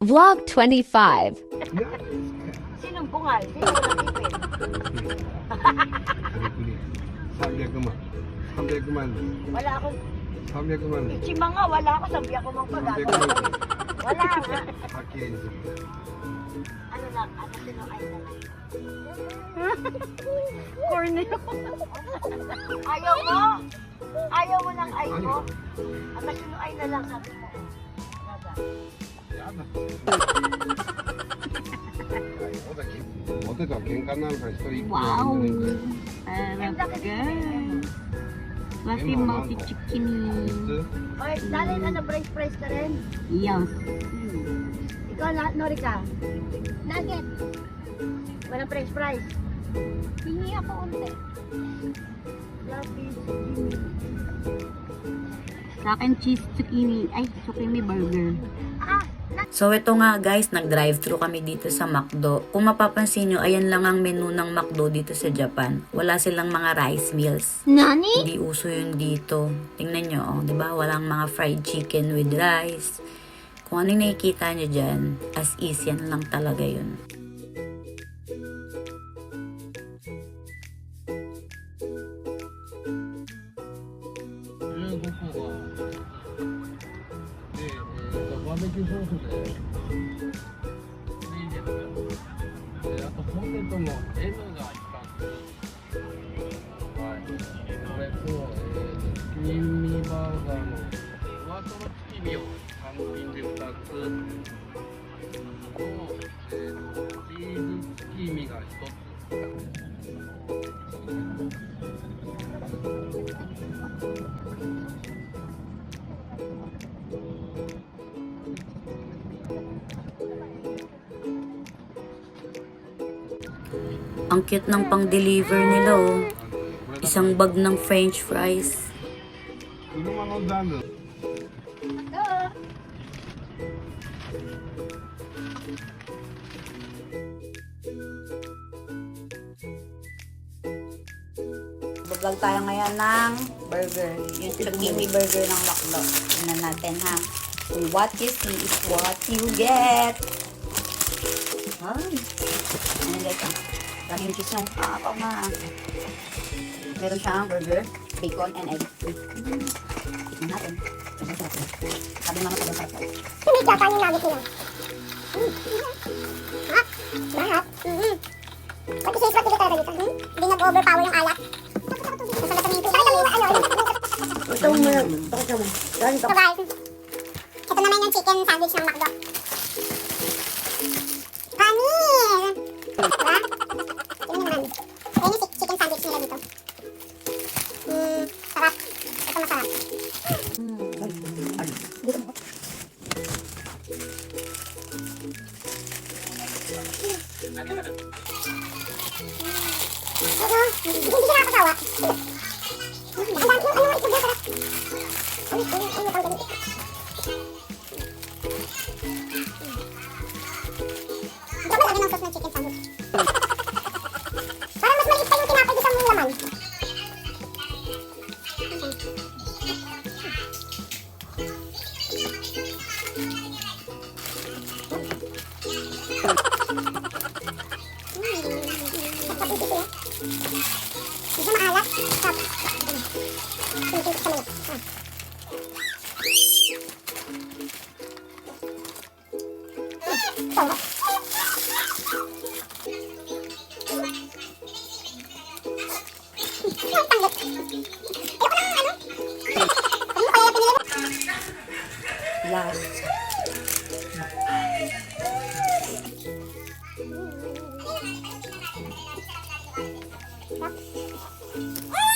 Vlog 25. Sinong bungal? Sino nakipin? 300万。300万。 Wala akong... 300万。 Ichima nga, wala ako. Sabi ako mong 300 pag-ako. 万。 Wala nga. パッケージ。 Ano lang, ano sino ay na lang. Corny. Ayaw mo? Ayaw mo ng ay mo? Ang sino ay na lang sabi mo. Nada. やだ。ポテトは喧嘩になるから一人一個や Wow. るんじゃないか Talaga. Mati multi-chicken. 普 Oy, dali na na price ka rin. Yes. Ikaw, Norika. Nugget. Walang price. Hingi ako unti. Sa akin, cheese zucchini. Ay, zucchini burger. So ito nga guys, nag-drive-thru kami dito sa McDo. Kung mapapansin nyo, ayan lang ang menu ng McDo dito sa Japan. Wala silang mga rice meals. Nani? Hindi uso yun dito. Tingnan nyo, oh, di ba? Walang mga fried chicken with rice. Kung ano yung nakikita nyo dyan, as is, yan lang talaga yun. Ang cute ng pang-deliver nila, oh. Isang bag ng french fries. 車のダム。 Vlog tayo ngayon ng burger. Yung zucchini burger ng McDo. Tingnan natin ha. So what you see is what you get. Ay. Ano guys ah. Lagi yung cheese yung pa ma. Meron siyang burger, bacon, and egg. Tingnan natin. Sabi mama ko sarap. Hindi ka kanin nugget nila. Ha? Lahat? Pati siya ispat talaga dito. Hindi nag-overpower yung alak. Nasa latamin ko. Ito mo yan. So guys, ito naman yung chicken sandwich ng McDo. Panis! Diba? Tingnan naman. Ayan yung chicken sandwich nila dito. Sarap. Ito masarap. Pero, hindi siya nakakasawa. Ang dami yung ano, ito ba sarap. Ito ba lagi ng sauce ng chicken sandwich? Parang mas maliit pa yung tinapay doon sa mong laman. Medyo maalat. Stop. Pinipintik sa maliit. Ito. Ay, pangit. Ayoko ng ano. Ano kaya pinili mo? Last. Ah!